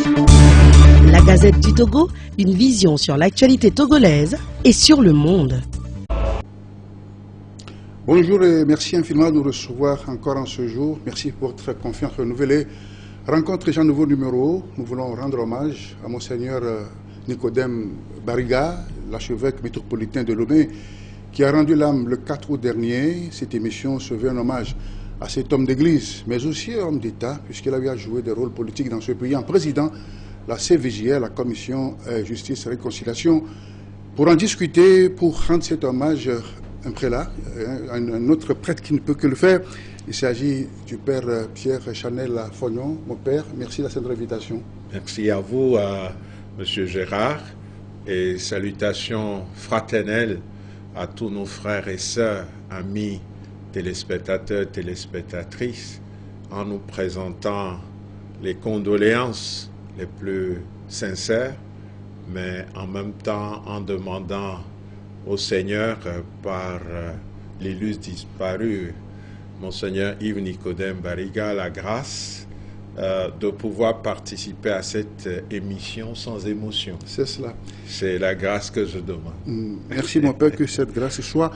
La Gazette du Togo, une vision sur l'actualité togolaise et sur le monde. Bonjour et merci infiniment de nous recevoir encore en ce jour. Merci pour votre confiance renouvelée. Rencontre déjà un nouveau numéro. Nous voulons rendre hommage à Monseigneur Nicodème Bariga, l'archevêque métropolitain de Lomé, qui a rendu l'âme le 4 août dernier. Cette émission se veut un hommage à cet homme d'église, mais aussi homme d'État, puisqu'il avait joué des rôles politiques dans ce pays en président la CVJR, la Commission Justice et Réconciliation. Pour en discuter, pour rendre cet hommage, un prélat, un autre prêtre qui ne peut que le faire. Il s'agit du père Pierre Chanel Fognon. Mon père, merci de cette invitation. Merci à vous, monsieur Gérard, et salutations fraternelles à tous nos frères et sœurs, amis, téléspectateurs, téléspectatrices, en nous présentant les condoléances les plus sincères, mais en même temps en demandant au Seigneur par l'illustre disparu, Monseigneur Yves Nicodème Bariga, la grâce de pouvoir participer à cette émission sans émotion. C'est cela. C'est la grâce que je demande. Merci mon Père, que cette grâce soit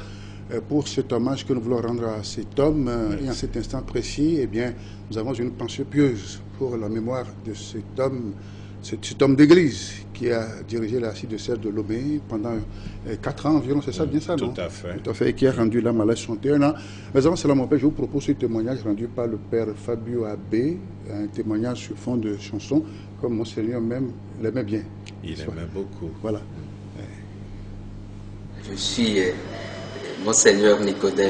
pour cet hommage que nous voulons rendre à cet homme. Et en cet instant précis, eh bien, nous avons une pensée pieuse pour la mémoire de cet homme d'église qui a dirigé la diocèse de Lomé pendant 4 ans environ, c'est ça, bien ça, non? Tout à fait. Tout à fait, et qui a rendu l'âme à l'âge 61 ans. Mais avant cela, mon Père, je vous propose ce témoignage rendu par le Père Fabio Abbé, un témoignage sur fond de chansons, comme Monseigneur même l'aimait bien. Il aimait beaucoup. Voilà. Je suis Monseigneur Nicodème.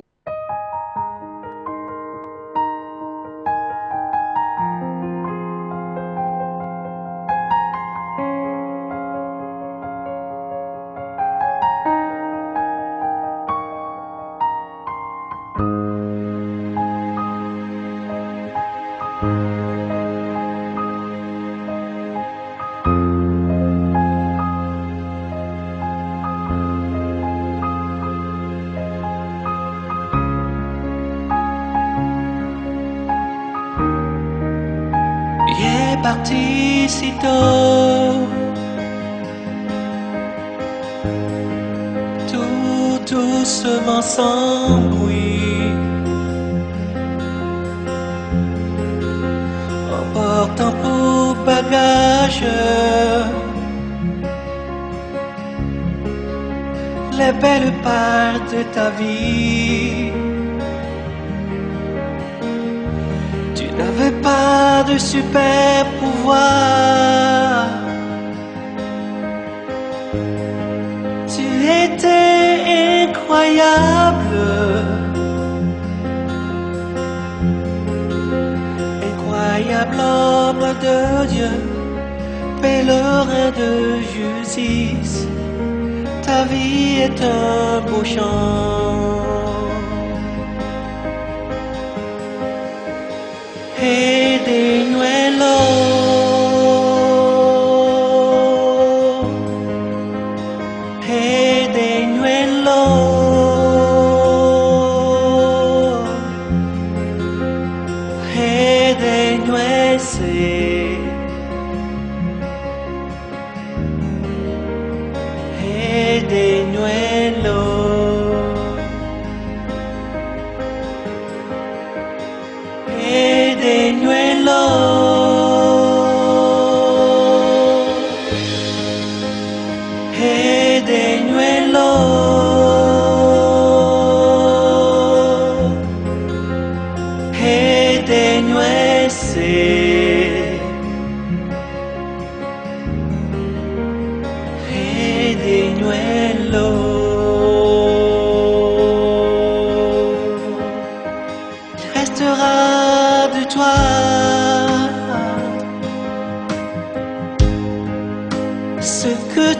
Parti si tôt, tout doucement sans bruit, emportant pour bagage les belles parts de ta vie. Tu n'avais pas de super pouvoir, tu étais incroyable, incroyable homme de Dieu, pèlerin de justice, ta vie est un beau chant. Hey, Denuelo, hey, Denuelo, hey, Denuese, hey, Denuelo.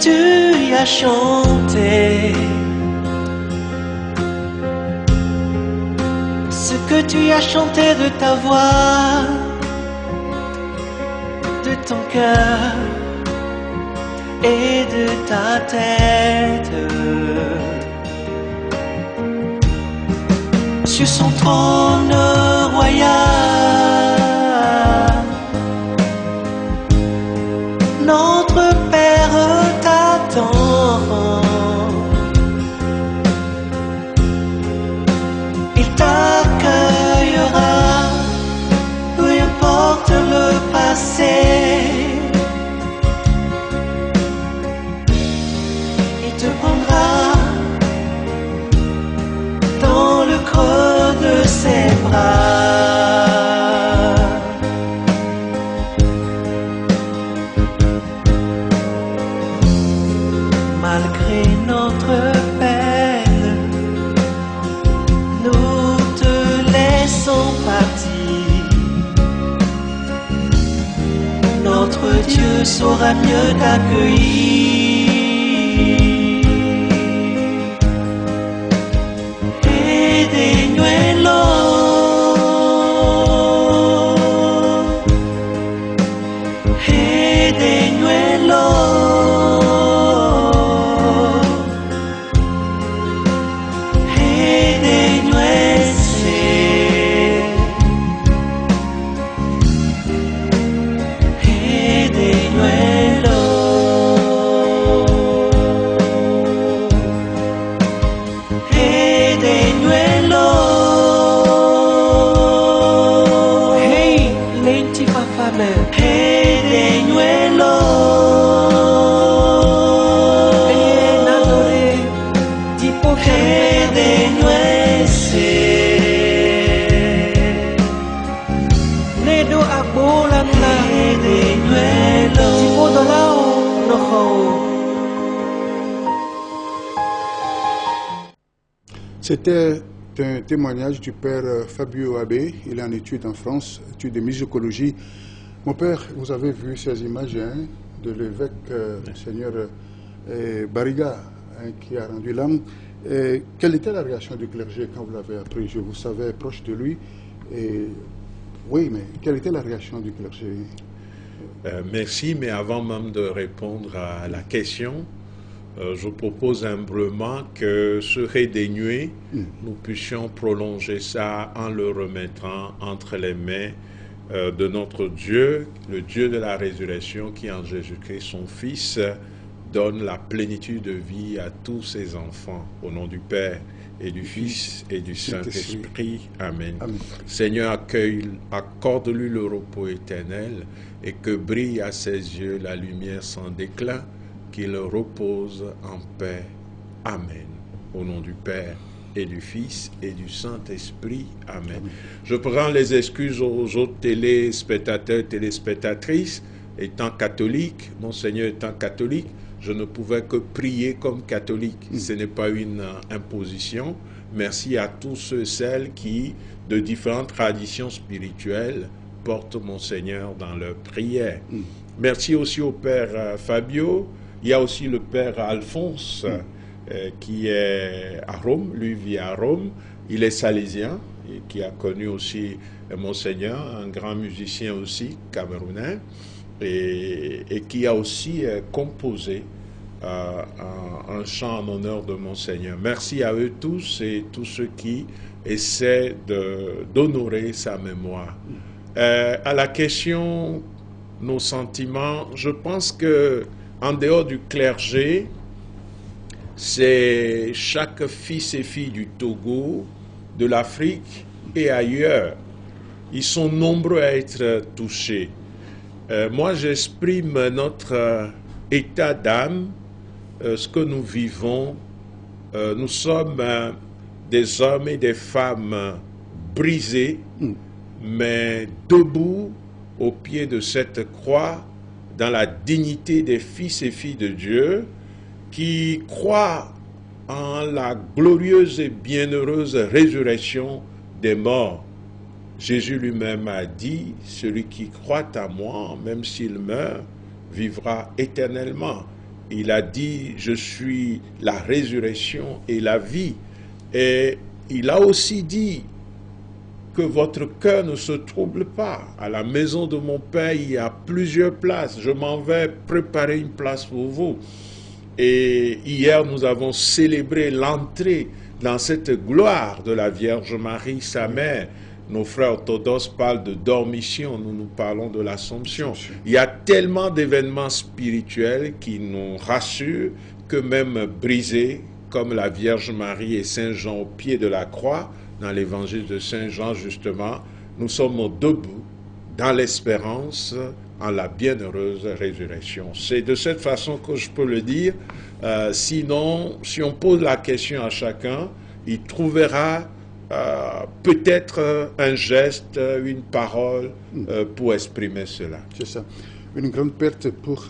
Tu as chanté, ce que tu as chanté de ta voix, de ton cœur et de ta tête, sur son trône royal, notre Père t'attend. Il t'accueillera, peu importe le passé. Il te prendra dans le creux de ses bras. Malgré notre peine, nous te laissons partir. Notre Dieu saura mieux t'accueillir. C'était un témoignage du père Fabio Abbé. Il est en études en France, études de musicologie. Mon père, vous avez vu ces images de l'évêque Monseigneur Bariga qui a rendu l'âme. Quelle était la réaction du clergé quand vous l'avez appris? Je vous savais proche de lui. Oui, mais quelle était la réaction du clergé? Merci, mais avant même de répondre à la question, je propose humblement que serait dénué, nous puissions prolonger ça en le remettant entre les mains de notre Dieu, le Dieu de la résurrection qui en Jésus-Christ, son Fils, donne la plénitude de vie à tous ses enfants. Au nom du Père et du Fils et du Saint-Esprit. Amen. Amen. Seigneur, accorde-lui le repos éternel et que brille à ses yeux la lumière sans déclin, qu'il repose en paix. Amen. Au nom du Père et du Fils et du Saint-Esprit. Amen. Amen. Je prends les excuses aux autres téléspectateurs, téléspectatrices. Étant catholique, Monseigneur étant catholique, je ne pouvais que prier comme catholique. Ce n'est pas une imposition. Merci à tous ceux et celles qui, de différentes traditions spirituelles, portent Monseigneur dans leurs prières. Merci aussi au Père Fabio. Il y a aussi le Père Alphonse qui est à Rome. Lui vit à Rome. Il est salésien et qui a connu aussi Monseigneur, un grand musicien aussi, camerounais. Et qui a aussi composé un chant en honneur de Monseigneur. Merci à eux tous et tous ceux qui essaient d'honorer sa mémoire. À la question, nos sentiments, je pense que en dehors du clergé, c'est chaque fils et fille du Togo, de l'Afrique et ailleurs. Ils sont nombreux à être touchés. Moi, j'exprime notre état d'âme, ce que nous vivons. Nous sommes des hommes et des femmes brisés, mais debout au pied de cette croix, dans la dignité des fils et filles de Dieu, qui croient en la glorieuse et bienheureuse résurrection des morts. Jésus lui-même a dit, celui qui croit à moi, même s'il meurt, vivra éternellement. Il a dit, je suis la résurrection et la vie. Et il a aussi dit que votre cœur ne se trouble pas. À la maison de mon Père, il y a plusieurs places. Je m'en vais préparer une place pour vous. Et hier, nous avons célébré l'entrée dans cette gloire de la Vierge Marie, sa mère. nos frères orthodoxes parlent de dormition, nous parlons de l'Assomption. Il y a tellement d'événements spirituels qui nous rassurent que même brisés, comme la Vierge Marie et Saint Jean au pied de la croix, dans l'évangile de Saint Jean justement, nous sommes debout dans l'espérance en la bienheureuse résurrection. C'est de cette façon que je peux le dire. Sinon, si on pose la question à chacun, il trouvera peut-être un geste, une parole pour exprimer cela. C'est ça. Une grande perte pour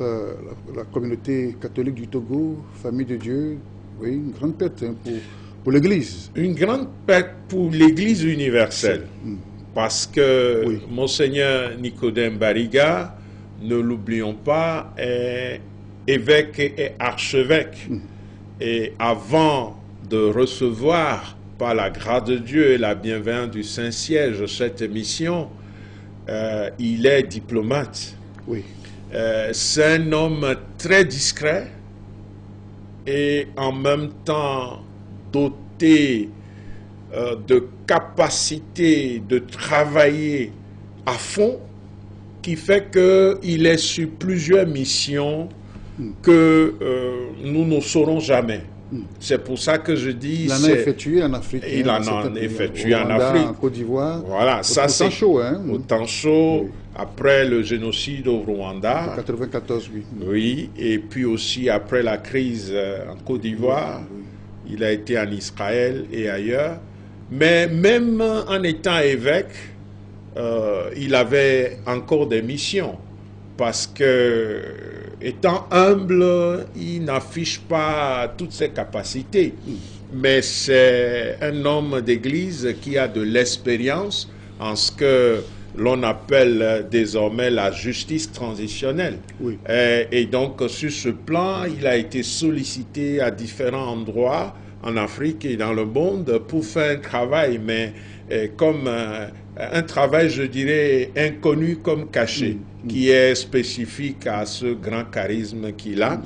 la communauté catholique du Togo, famille de Dieu. Oui, une grande perte pour l'Église. Une grande perte pour l'Église universelle. Parce que Monseigneur Nicodème Bariga, ne l'oublions pas, est évêque et archevêque. Et avant de recevoir par la grâce de Dieu et la bienveillance du Saint-Siège cette mission, il est diplomate. Oui. C'est un homme très discret et en même temps doté de capacité de travailler à fond, qui fait qu'il est sur plusieurs missions que nous ne saurons jamais. C'est pour ça que je dis... Il en a effectué en Afrique. Il en a effectué en Afrique. En Côte d'Ivoire. Voilà, ça c'est... Au temps chaud, hein. Au temps chaud, après le génocide au Rwanda. En 94, oui. Oui, et puis aussi après la crise en Côte d'Ivoire. Il a été en Israël et ailleurs. Mais même en étant évêque, il avait encore des missions. Parce que, étant humble, il n'affiche pas toutes ses capacités. Mais c'est un homme d'église qui a de l'expérience en ce que l'on appelle désormais la justice transitionnelle. Oui. Et donc, sur ce plan, il a été sollicité à différents endroits en Afrique et dans le monde pour faire un travail, mais comme un travail, je dirais, inconnu comme caché, qui est spécifique à ce grand charisme qu'il a.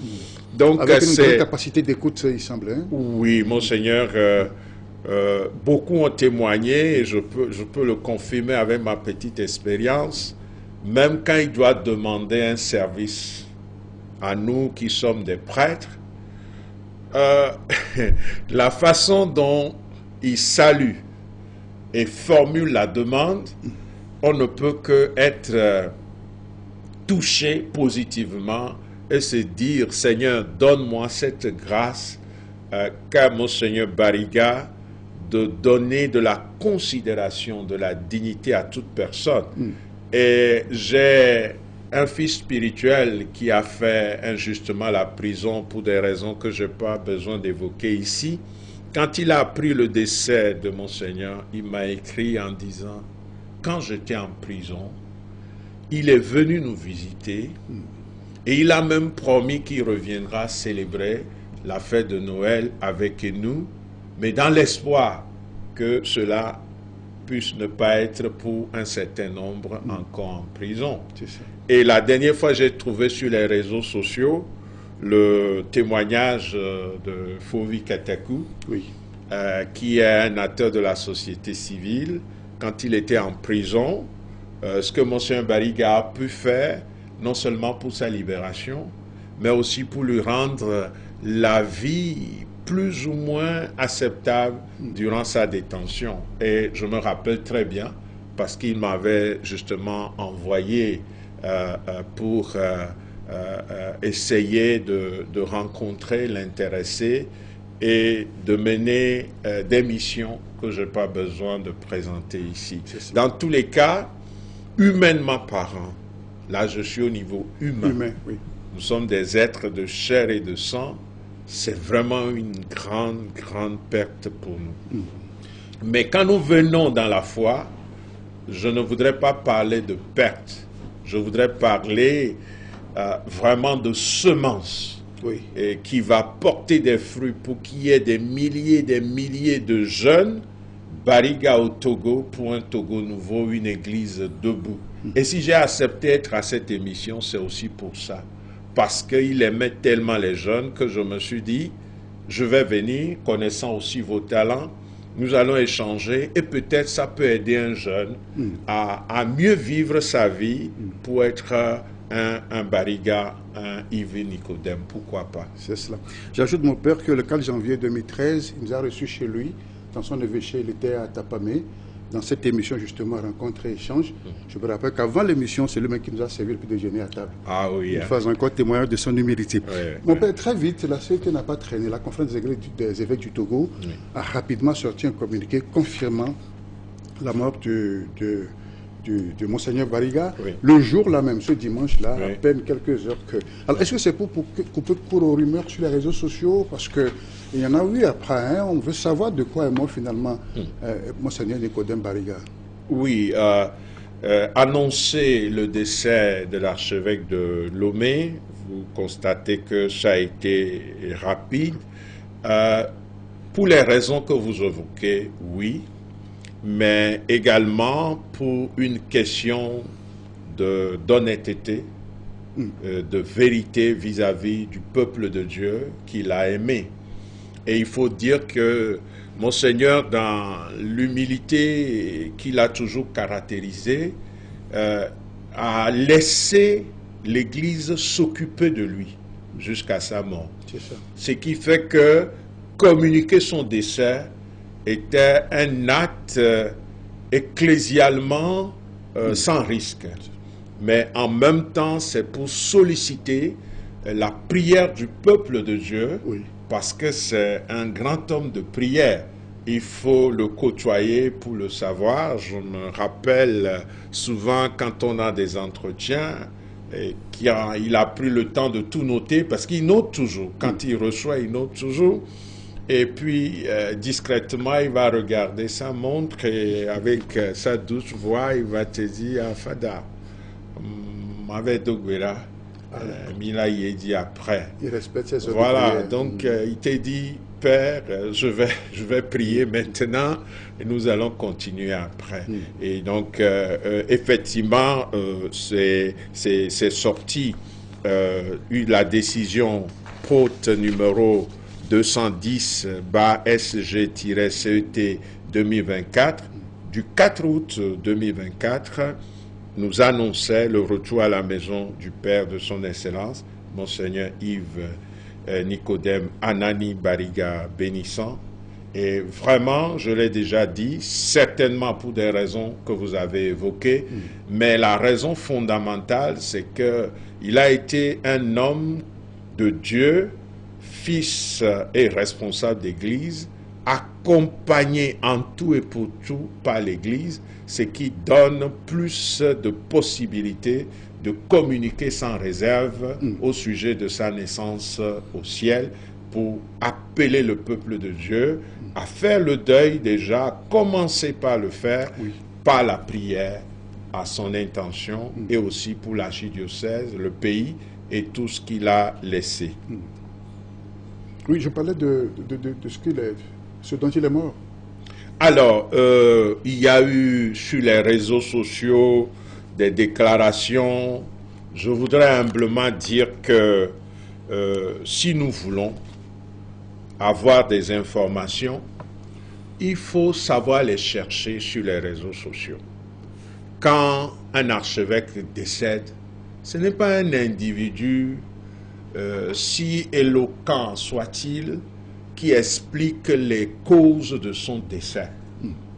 Donc, avec une grande capacité d'écoute, il semble. Hein? Oui, Monseigneur, beaucoup ont témoigné, et je peux le confirmer avec ma petite expérience, même quand il doit demander un service à nous qui sommes des prêtres, la façon dont il salue et formule la demande, on ne peut qu'être touché positivement et se dire, Seigneur, donne-moi cette grâce qu'a Monseigneur Bariga de donner de la considération, de la dignité à toute personne. Et j'ai un fils spirituel qui a fait injustement la prison pour des raisons que je n'ai pas besoin d'évoquer ici. Quand il a appris le décès de Monseigneur, il m'a écrit en disant, quand j'étais en prison, il est venu nous visiter et il a même promis qu'il reviendra célébrer la fête de Noël avec nous, mais dans l'espoir que cela puisse ne pas être pour un certain nombre encore en prison. Et la dernière fois, j'ai trouvé sur les réseaux sociaux le témoignage de Fovi Katakou, qui est un acteur de la société civile. Quand il était en prison, ce que Monseigneur Bariga a pu faire, non seulement pour sa libération, mais aussi pour lui rendre la vie plus ou moins acceptable durant sa détention. Et je me rappelle très bien, parce qu'il m'avait justement envoyé pour essayer de rencontrer l'intéressé et de mener des missions que je n'ai pas besoin de présenter ici. Dans tous les cas, humainement parlant, là je suis au niveau humain, nous sommes des êtres de chair et de sang, c'est vraiment une grande, grande perte pour nous. Mais quand nous venons dans la foi, je ne voudrais pas parler de perte, je voudrais parler vraiment de semence et qui va porter des fruits pour qu'il y ait des milliers de jeunes Bariga au Togo, pour un Togo nouveau, une église debout. Et si j'ai accepté d'être à cette émission, c'est aussi pour ça. Parce qu'il aimait tellement les jeunes que je me suis dit, je vais venir, connaissant aussi vos talents, nous allons échanger et peut-être ça peut aider un jeune à mieux vivre sa vie pour être un Bariga, un Yves Nicodème, pourquoi pas. C'est cela. J'ajoute, mon père, que le 4 janvier 2013, il nous a reçus chez lui, dans son évêché, il était à Tapamé, dans cette émission justement Rencontre et Échange. Je me rappelle qu'avant l'émission, c'est lui-même qui nous a servi le petit déjeuner à table. Ah oui. Il faisait encore témoignage de son humilité. Mon père, très vite, la société n'a pas traîné. La conférence des évêques du Togo a rapidement sorti un communiqué confirmant la mort de Monseigneur Bariga, le jour là même, ce dimanche-là, à peine quelques heures que... Alors, est-ce que c'est pour couper court aux rumeurs sur les réseaux sociaux? Parce qu'il y en a eu après, hein, on veut savoir de quoi est mort finalement Monseigneur Nicodème Bariga. Oui, annoncer le décès de l'archevêque de Lomé, vous constatez que ça a été rapide. Pour les raisons que vous évoquez, oui, mais également pour une question d'honnêteté, de vérité vis-à-vis du peuple de Dieu qu'il a aimé. Et il faut dire que Monseigneur, dans l'humilité qu'il a toujours caractérisée, a laissé l'Église s'occuper de lui jusqu'à sa mort. C'est ça. Ce qui fait que communiquer son décès était un acte ecclésialement sans risque. Mais en même temps, c'est pour solliciter la prière du peuple de Dieu, parce que c'est un grand homme de prière. Il faut le côtoyer pour le savoir. Je me rappelle souvent quand on a des entretiens, il a pris le temps de tout noter, parce qu'il note toujours. Quand il reçoit, il note toujours. Et puis, discrètement, il va regarder sa montre et avec sa douce voix, il va te dire « Fada, m'avait doguera, Mila y est dit après. » Il respecte ses ordres. Voilà, donc il t'a dit « Père, je vais prier maintenant et nous allons continuer après. » Et donc, effectivement, c'est sorti, la décision POT numéro 210-SG-CET 2024 du 4 août 2024 nous annonçait le retour à la maison du Père de son Excellence, Monseigneur Yves Nicodème Anani Bariga Bénissant. Et vraiment, je l'ai déjà dit, certainement pour des raisons que vous avez évoquées, mais la raison fondamentale, c'est qu'il a été un homme de Dieu, fils et responsable d'Église, accompagné en tout et pour tout par l'Église, ce qui donne plus de possibilités de communiquer sans réserve au sujet de sa naissance au ciel, pour appeler le peuple de Dieu à faire le deuil déjà, à commencer par le faire, par la prière, à son intention, et aussi pour l'archidiocèse, le pays et tout ce qu'il a laissé. Oui, je parlais de ce dont il est mort. Alors, il y a eu sur les réseaux sociaux des déclarations. Je voudrais humblement dire que si nous voulons avoir des informations, il faut savoir les chercher sur les réseaux sociaux. Quand un archevêque décède, ce n'est pas un individu, si éloquent soit-il, qui explique les causes de son décès.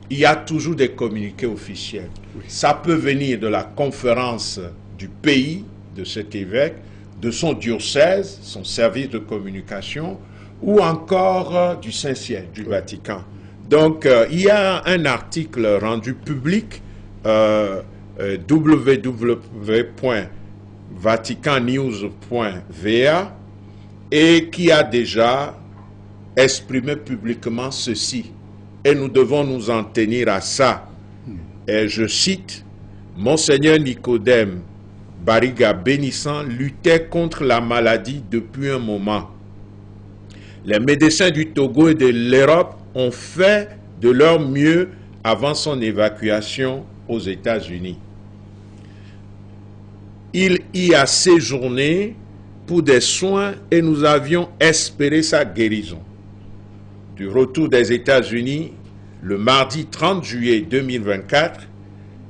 Il y a toujours des communiqués officiels. Ça peut venir de la conférence du pays, de cet évêque, de son diocèse, son service de communication, ou encore du Saint-Siège, du Vatican. Donc, il y a un article rendu public, www.vaticannews.va, et qui a déjà exprimé publiquement ceci. Et nous devons nous en tenir à ça. Et je cite, « Monseigneur Nicodème Bariga Bénissant luttait contre la maladie depuis un moment. Les médecins du Togo et de l'Europe ont fait de leur mieux avant son évacuation aux États-Unis. Il y a séjourné pour des soins et nous avions espéré sa guérison. Du retour des États-Unis, le mardi 30 juillet 2024,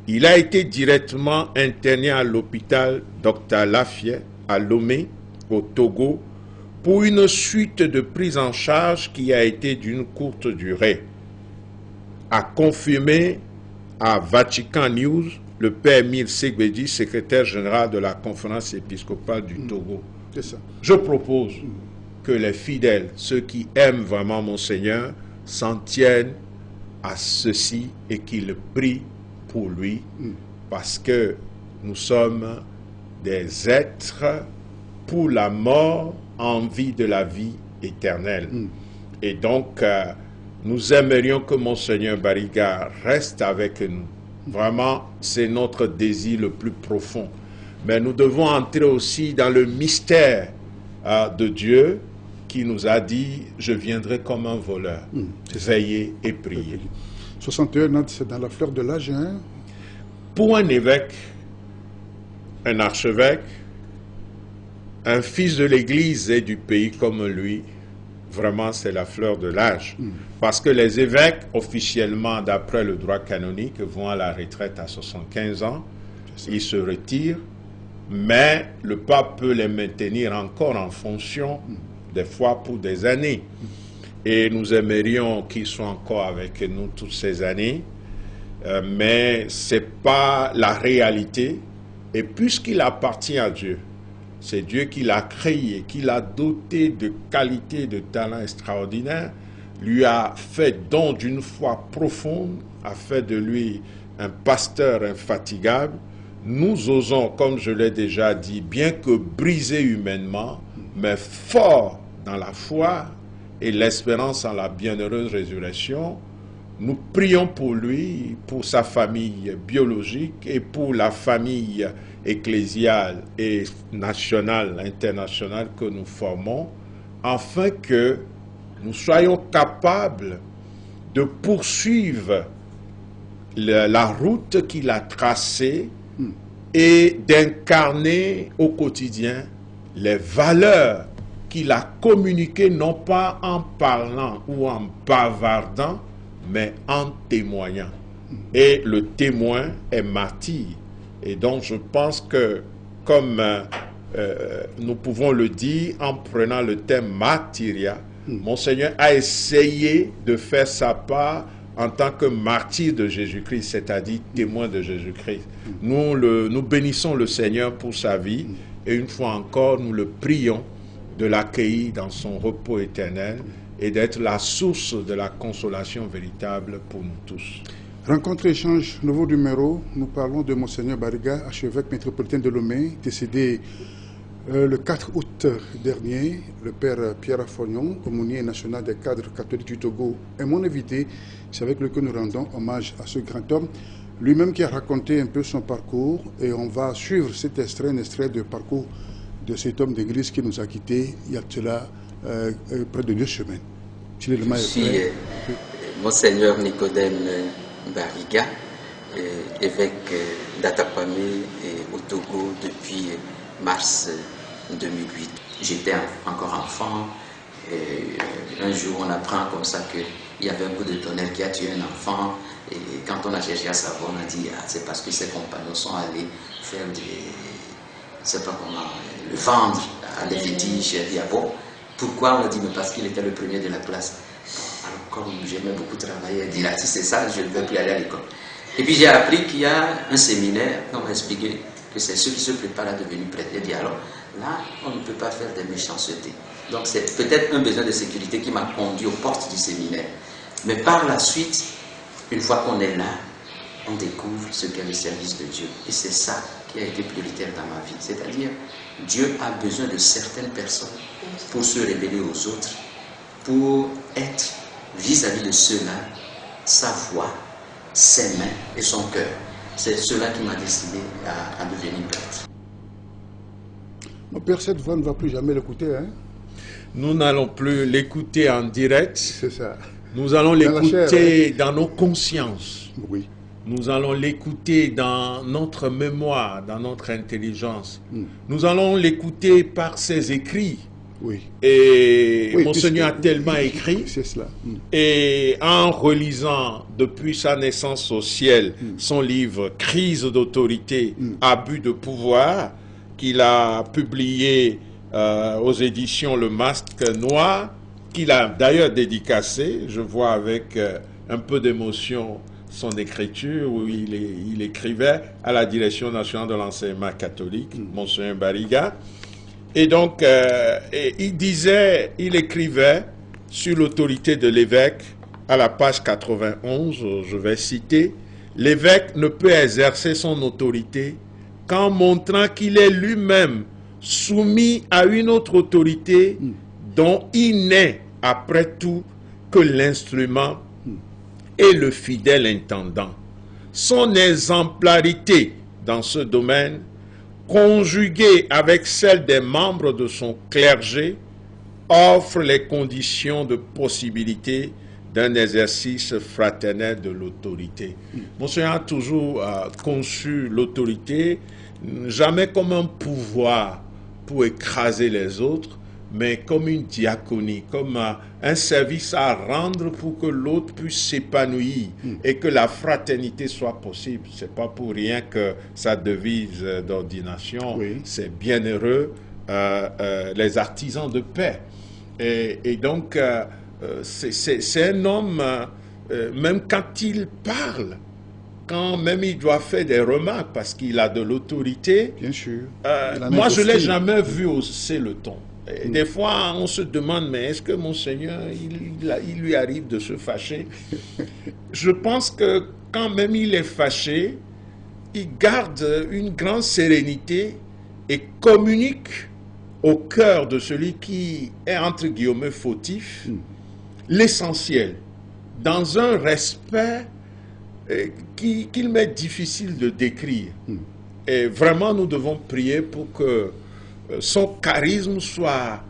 il a été directement interné à l'hôpital Dr Lafayette à Lomé, au Togo, pour une suite de prise en charge qui a été d'une courte durée, a confirmé à Vatican News le père Emile Segbedi, secrétaire général de la conférence épiscopale du Togo. C'est ça. Je propose que les fidèles, ceux qui aiment vraiment Monseigneur, s'en tiennent à ceci et qu'ils prient pour lui, parce que nous sommes des êtres pour la mort, envie de la vie éternelle. Et donc, nous aimerions que Monseigneur Bariga reste avec nous. Vraiment, c'est notre désir le plus profond. Mais nous devons entrer aussi dans le mystère de Dieu qui nous a dit « Je viendrai comme un voleur, veiller et prier ». 61 ans, c'est dans la fleur de l'âge, hein? Pour un évêque, un archevêque, un fils de l'Église et du pays comme lui, vraiment c'est la fleur de l'âge. Parce que les évêques, officiellement, d'après le droit canonique, vont à la retraite à 75 ans, ils se retirent, mais le pape peut les maintenir encore en fonction, des fois pour des années. Et nous aimerions qu'ils soient encore avec nous toutes ces années, mais ce n'est pas la réalité. Et puisqu'il appartient à Dieu, c'est Dieu qui l'a créé, qui l'a doté de qualités, de talents extraordinaires, lui a fait don d'une foi profonde, a fait de lui un pasteur infatigable. Nous osons, comme je l'ai déjà dit, bien que brisé humainement, mais fort dans la foi et l'espérance en la bienheureuse résurrection, nous prions pour lui, pour sa famille biologique et pour la famille ecclésiale et nationale, internationale que nous formons, afin que nous soyons capables de poursuivre la route qu'il a tracée et d'incarner au quotidien les valeurs qu'il a communiquées, non pas en parlant ou en bavardant, mais en témoignant. Et le témoin est martyr. Et donc je pense que, comme nous pouvons le dire en prenant le thème martyria, Monseigneur a essayé de faire sa part en tant que martyr de Jésus-Christ, c'est-à-dire témoin de Jésus-Christ. Nous bénissons le Seigneur pour sa vie et une fois encore, nous le prions de l'accueillir dans son repos éternel et d'être la source de la consolation véritable pour nous tous. Rencontre échange, nouveau numéro. Nous parlons de Monseigneur Bariga, archevêque métropolitain de Lomé, décédé le 4 août dernier. Le père Pierre Affognon, aumônier national des cadres catholiques du Togo, est mon invité. C'est avec lui que nous rendons hommage à ce grand homme, lui-même qui a raconté un peu son parcours. Et on va suivre cet extrait, un extrait de parcours de cet homme d'église qui nous a quittés il y a cela près de 2 semaines. Je suis Monseigneur Nicodème Bariga, évêque d'Atapamé au Togo depuis mars 2008. J'étais encore enfant et un jour on apprend comme ça qu'il y avait un coup de tonnerre qui a tué un enfant et quand on a cherché à savoir on a dit c'est parce que ses compagnons sont allés faire des... je sais pas comment, le vendre à des fétiches. J'ai dit ah bon, pourquoi? On a dit mais parce qu'il était le premier de la classe. Alors comme j'aimais beaucoup travailler, elle dit si c'est ça, je ne vais plus aller à l'école. Et puis j'ai appris qu'il y a un séminaire, on m'a expliqué que c'est ceux qui se préparent à devenir prêtres. J'ai dit alors, là, on ne peut pas faire des méchancetés. Donc c'est peut-être un besoin de sécurité qui m'a conduit aux portes du séminaire. Mais par la suite, une fois qu'on est là, on découvre ce qu'est le service de Dieu. Et c'est ça qui a été prioritaire dans ma vie. C'est-à-dire, Dieu a besoin de certaines personnes pour se révéler aux autres, pour être vis-à-vis de ceux-là, sa voix, ses mains et son cœur. C'est cela qui m'a décidé à devenir prêtre. Mon père, cette voix ne va plus jamais l'écouter, hein? Nous n'allons plus l'écouter en direct. C'est ça. Nous allons l'écouter dans nos consciences. Oui. Nous allons l'écouter dans notre mémoire, dans notre intelligence. Nous allons l'écouter par ses écrits, Oui. Et Oui, Monseigneur a puisque- tellement écrit. C'est cela. Et en relisant depuis sa naissance au ciel son livre Crise d'autorité, abus de pouvoir, qu'il a publié aux éditions Le Masque Noir, qu'il a d'ailleurs dédicacé, je vois avec un peu d'émotion son écriture où il écrivait à la Direction nationale de l'enseignement catholique, Monseigneur Bariga. Et donc, il écrivait sur l'autorité de l'évêque, à la page 91, je vais citer, « L'évêque ne peut exercer son autorité qu'en montrant qu'il est lui-même soumis à une autre autorité dont il n'est, après tout, que l'instrument et le fidèle intendant. Son exemplarité dans ce domaine, conjuguée avec celle des membres de son clergé, offre les conditions de possibilité d'un exercice fraternel de l'autorité. Monseigneur a toujours conçu l'autorité jamais comme un pouvoir pour écraser les autres, mais comme une diaconie, comme un service à rendre pour que l'autre puisse s'épanouir et que la fraternité soit possible. C'est pas pour rien que sa devise d'ordination, c'est bienheureux les artisans de paix. Et donc, c'est un homme, même quand il parle, quand même il doit faire des remarques parce qu'il a de l'autorité. Bien sûr. Moi, je ne l'ai jamais vu hausser le ton. Et des fois, on se demande, mais est-ce que Monseigneur, il lui arrive de se fâcher? Je pense que quand même il est fâché, il garde une grande sérénité et communique au cœur de celui qui est, entre guillemets, fautif, l'essentiel, dans un respect qu'il m'est difficile de décrire. Et vraiment, nous devons prier pour que son charisme soit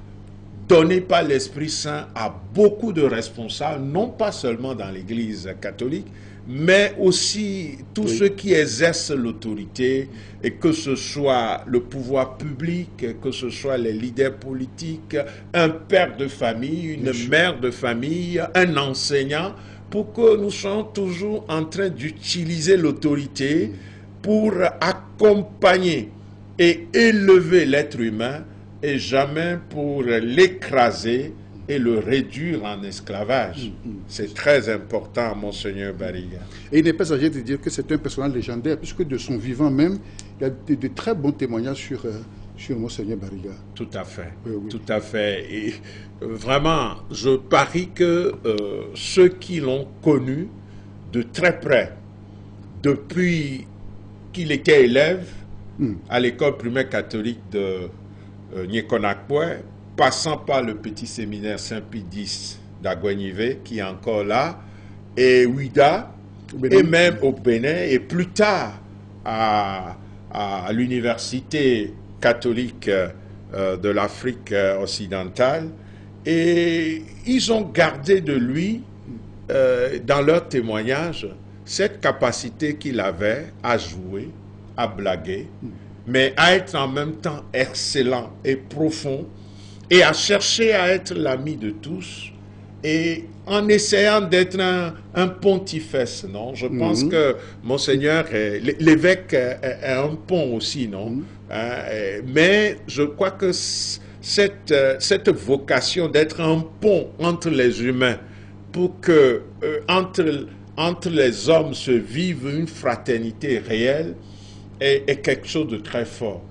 donné par l'Esprit Saint à beaucoup de responsables, non pas seulement dans l'Église catholique, mais aussi tous ceux qui exercent l'autorité, et que ce soit le pouvoir public, que ce soit les leaders politiques, un père de famille, une mère de famille, un enseignant, pour que nous soyons toujours en train d'utiliser l'autorité pour accompagner et élever l'être humain et jamais pour l'écraser et le réduire en esclavage. C'est très important, Monseigneur Bariga. Et il n'est pas âgé de dire que c'est un personnage légendaire, puisque de son vivant même, il y a de très bons témoignages sur Monseigneur Bariga. Tout à fait, Oui. tout à fait. Et vraiment, je parie que ceux qui l'ont connu de très près, depuis qu'il était élève à l'école primaire catholique de Nyekonakwe, passant par le petit séminaire Saint-Pie X d'Aguanivé, qui est encore là, et Ouida, et même au Bénin, et plus tard à l'université catholique de l'Afrique occidentale. Et ils ont gardé de lui, dans leur témoignage, cette capacité qu'il avait à jouer, à blaguer, mais à être en même temps excellent et profond, et à chercher à être l'ami de tous, et en essayant d'être un pontifex, non? Je pense que Monseigneur, l'évêque est un pont aussi, non? Mais je crois que cette vocation d'être un pont entre les humains, pour que entre les hommes se vive une fraternité réelle, est quelque chose de très fort.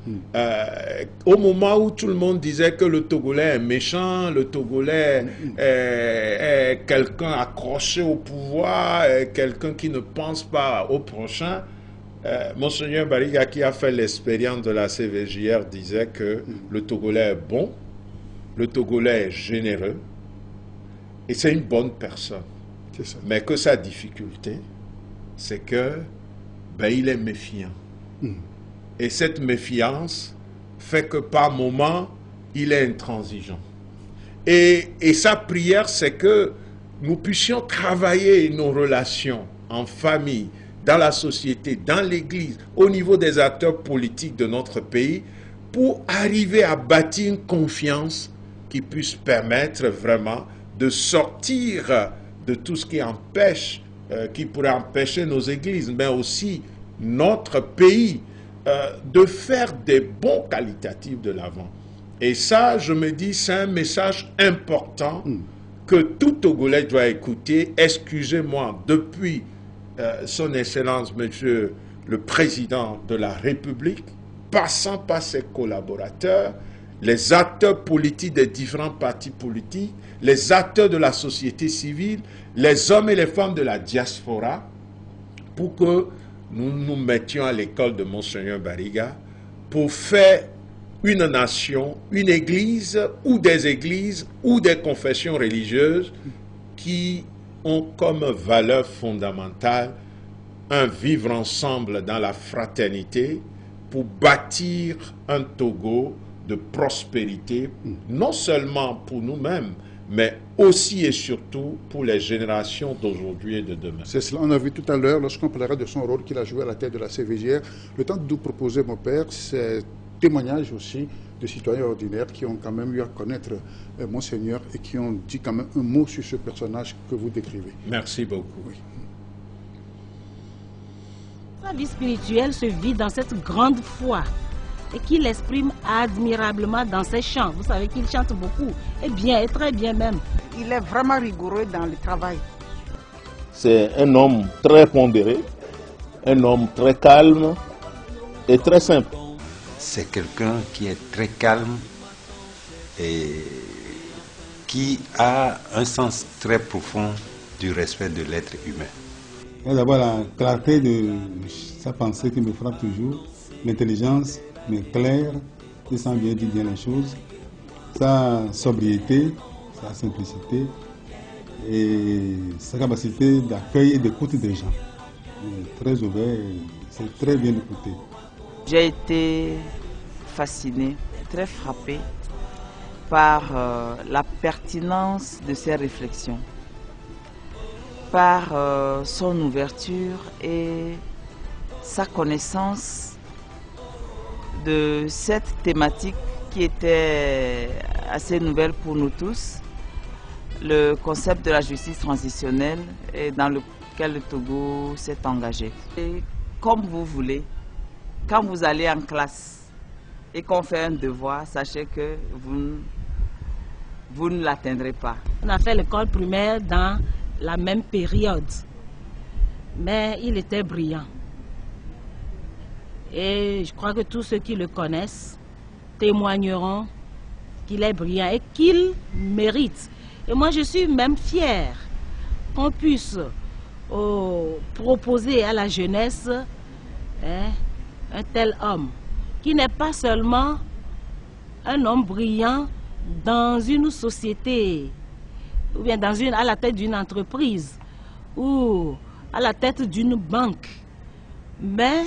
Au moment où tout le monde disait que le Togolais est méchant, le Togolais est quelqu'un accroché au pouvoir, quelqu'un qui ne pense pas au prochain, Monseigneur Bariga, qui a fait l'expérience de la CVJR, disait que le Togolais est bon, le Togolais est généreux, et c'est une bonne personne. C'est ça. Mais que sa difficulté, c'est que il est méfiant. Et cette méfiance fait que par moment, il est intransigeant. Et sa prière, c'est que nous puissions travailler nos relations en famille, dans la société, dans l'Église, au niveau des acteurs politiques de notre pays, pour arriver à bâtir une confiance qui puisse permettre vraiment de sortir de tout ce qui empêche, qui pourrait empêcher nos églises, mais aussi notre pays, de faire des bons qualitatifs de l'avant. Et ça, je me dis, c'est un message important que tout Togolais doit écouter. Excusez-moi, depuis son Excellence, Monsieur le Président de la République, passant par ses collaborateurs, les acteurs politiques des différents partis politiques, les acteurs de la société civile, les hommes et les femmes de la diaspora, pour que nous nous mettions à l'école de Monseigneur Bariga pour faire une nation, une église ou des confessions religieuses qui ont comme valeur fondamentale un vivre ensemble dans la fraternité pour bâtir un Togo de prospérité, non seulement pour nous-mêmes, mais aussi et surtout pour les générations d'aujourd'hui et de demain. C'est cela, on a vu tout à l'heure, lorsqu'on parlera de son rôle qu'il a joué à la tête de la CVJR, le temps de nous proposer, mon père, c'est témoignage aussi de citoyens ordinaires qui ont quand même eu à connaître Monseigneur et qui ont dit quand même un mot sur ce personnage que vous décrivez. Merci beaucoup. Oui. Sa vie spirituelle se vit dans cette grande foi et qu'il exprime admirablement dans ses chants. Vous savez qu'il chante beaucoup, et bien, et très bien même. Il est vraiment rigoureux dans le travail. C'est un homme très pondéré, un homme très calme et très simple. C'est quelqu'un qui est très calme et qui a un sens très profond du respect de l'être humain. Il y a d'abord la clarté de sa pensée qui me frappe toujours, l'intelligence, mais claire, il sent bien dire bien les choses, sa sobriété, sa simplicité et sa capacité d'accueil et d'écoute des gens. Il est très ouvert, c'est très bien écouté. J'ai été fasciné, très frappé par la pertinence de ses réflexions, par son ouverture et sa connaissance de cette thématique qui était assez nouvelle pour nous tous, le concept de la justice transitionnelle et dans lequel le Togo s'est engagé. Et comme vous voulez, quand vous allez en classe et qu'on fait un devoir, sachez que vous ne l'atteindrez pas. On a fait l'école primaire dans la même période, mais il était brillant. Et je crois que tous ceux qui le connaissent témoigneront qu'il est brillant et qu'il mérite. Et moi, je suis même fière qu'on puisse proposer à la jeunesse un tel homme, qui n'est pas seulement un homme brillant dans une société, ou bien à la tête d'une entreprise, ou à la tête d'une banque, mais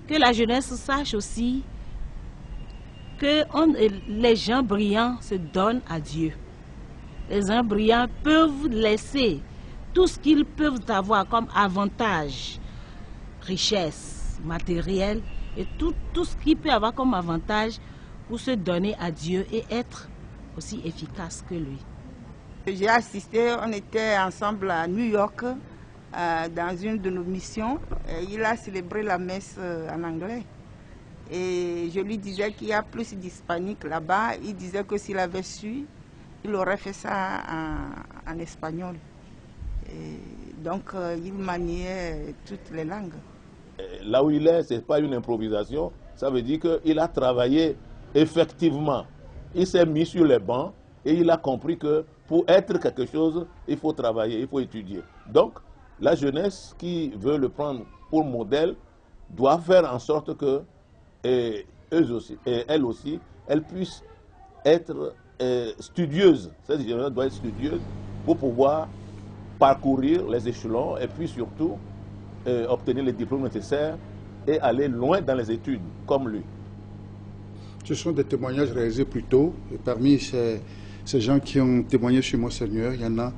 que la jeunesse sache aussi que les gens brillants se donnent à Dieu. Les gens brillants peuvent laisser tout ce qu'ils peuvent avoir comme avantage, richesse matérielle, et tout ce qu'ils peuvent avoir comme avantage pour se donner à Dieu et être aussi efficace que lui. J'ai assisté, on était ensemble à New York, dans une de nos missions. Il a célébré la messe en anglais. Et je lui disais qu'il y a plus d'hispaniques là-bas. Il disait que s'il avait su, il aurait fait ça en espagnol. Et donc, il maniait toutes les langues. Là où il est, ce n'est pas une improvisation. Ça veut dire qu'il a travaillé effectivement. Il s'est mis sur les bancs et il a compris que pour être quelque chose, il faut travailler, il faut étudier. Donc, la jeunesse qui veut le prendre pour modèle doit faire en sorte que elles aussi, elles puissent être studieuses. Cette jeunesse doit être studieuse pour pouvoir parcourir les échelons et puis surtout obtenir les diplômes nécessaires et aller loin dans les études, comme lui. Ce sont des témoignages réalisés plus tôt. Et parmi ces gens qui ont témoigné sur Monseigneur, il y en a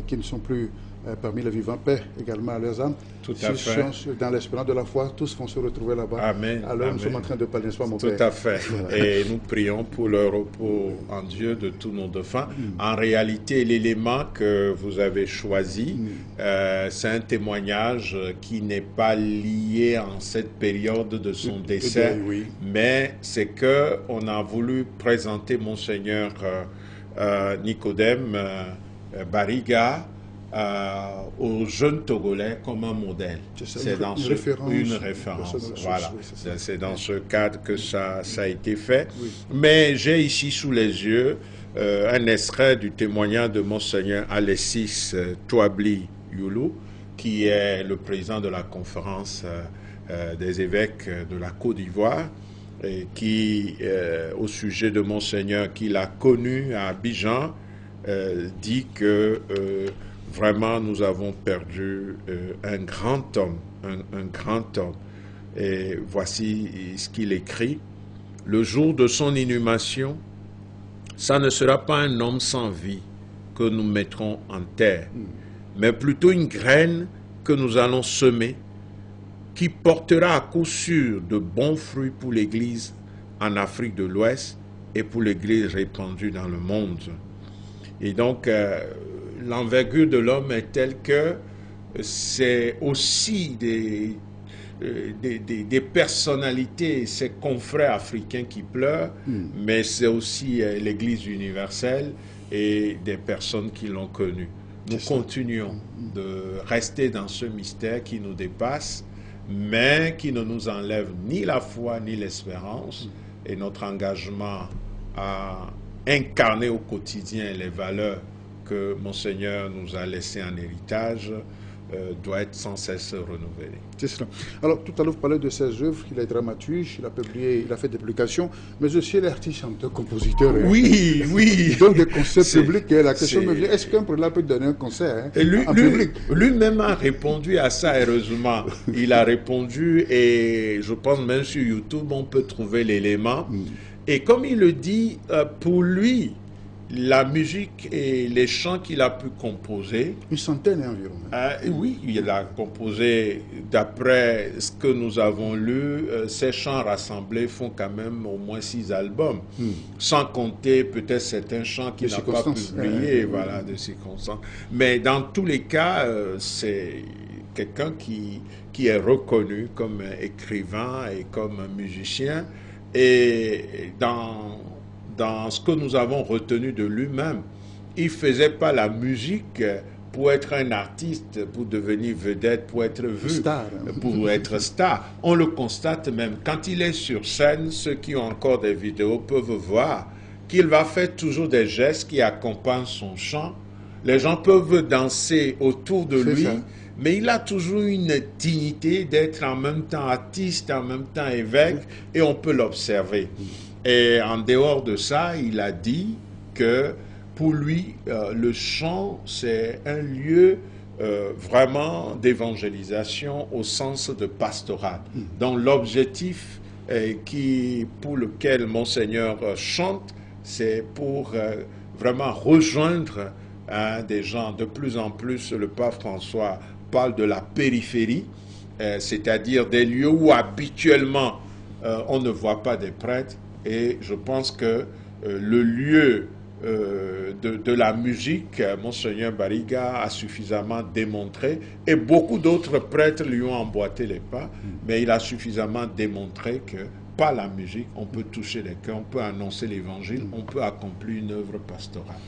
qui ne sont plus parmi les vivants, paix également à leurs âmes. Tout à fait. Dans l'espérance de la foi, tous vont se retrouver là-bas. Amen. Alors nous sommes en train de parler, n'est-ce pas, mon Père? Tout à fait. Et nous prions pour le repos en Dieu de tous nos défunts. En réalité, l'élément que vous avez choisi, c'est un témoignage qui n'est pas lié en cette période de son décès, mais c'est qu'on a voulu présenter Monseigneur Nicodème Bariga aux jeunes Togolais comme un modèle. C'est dans une référence. Voilà. C'est dans ce cadre que ça a été fait. Oui. Mais j'ai ici sous les yeux un extrait du témoignage de Monseigneur Alexis Touabli Youlou, qui est le président de la conférence des évêques de la Côte d'Ivoire, qui, au sujet de Monseigneur qu'il a connu à Abidjan, dit que vraiment, nous avons perdu un grand homme, un grand homme. Et voici ce qu'il écrit. Le jour de son inhumation, ça ne sera pas un homme sans vie que nous mettrons en terre, mais plutôt une graine que nous allons semer, qui portera à coup sûr de bons fruits pour l'Église en Afrique de l'Ouest et pour l'Église répandue dans le monde. Et donc, l'envergure de l'homme est telle que c'est aussi des personnalités, ses confrères africains qui pleurent, mais c'est aussi l'Église universelle et des personnes qui l'ont connu. Nous continuons de rester dans ce mystère qui nous dépasse, mais qui ne nous enlève ni la foi ni l'espérance, et notre engagement à incarner au quotidien les valeurs que Monseigneur nous a laissées en héritage doit être sans cesse renouvelé. C'est cela. Alors, tout à l'heure, vous parlez de ses œuvres, il est dramaturge, il a publié, il a fait des publications, mais aussi il est artiste, chanteur, compositeur. Oui, oui. Il donne des concerts publics. Et la question me vient, est-ce qu'un prélat peut donner un concert en public? Lui-même a répondu à ça, heureusement. Il a répondu, et je pense même sur YouTube, on peut trouver l'élément. Et comme il le dit, pour lui, la musique et les chants qu'il a pu composer... Une centaine environ. Oui, il a composé, d'après ce que nous avons lu, ces chants rassemblés font quand même au moins 6 albums, sans compter peut-être certains chants qu'il n'a pas publiés, voilà, de circonstances. Mais dans tous les cas, c'est quelqu'un qui est reconnu comme écrivain et comme musicien. Et dans ce que nous avons retenu de lui-même, il ne faisait pas la musique pour être un artiste, pour devenir vedette, pour être vu, pour être star. On le constate même. Quand il est sur scène, ceux qui ont encore des vidéos peuvent voir qu'il va faire toujours des gestes qui accompagnent son chant. Les gens peuvent danser autour de lui, mais il a toujours une dignité d'être en même temps artiste, en même temps évêque, et on peut l'observer. Et en dehors de ça, il a dit que pour lui, le chant, c'est un lieu vraiment d'évangélisation au sens de pastoral. Donc l'objectif pour lequel Monseigneur chante, c'est pour vraiment rejoindre des gens. De plus en plus, le pape François parle de la périphérie, c'est-à-dire des lieux où habituellement on ne voit pas des prêtres. Et je pense que le lieu de la musique, Monseigneur Bariga a suffisamment démontré, et beaucoup d'autres prêtres lui ont emboîté les pas, mais il a suffisamment démontré que par la musique, on peut toucher les cœurs, on peut annoncer l'évangile, on peut accomplir une œuvre pastorale.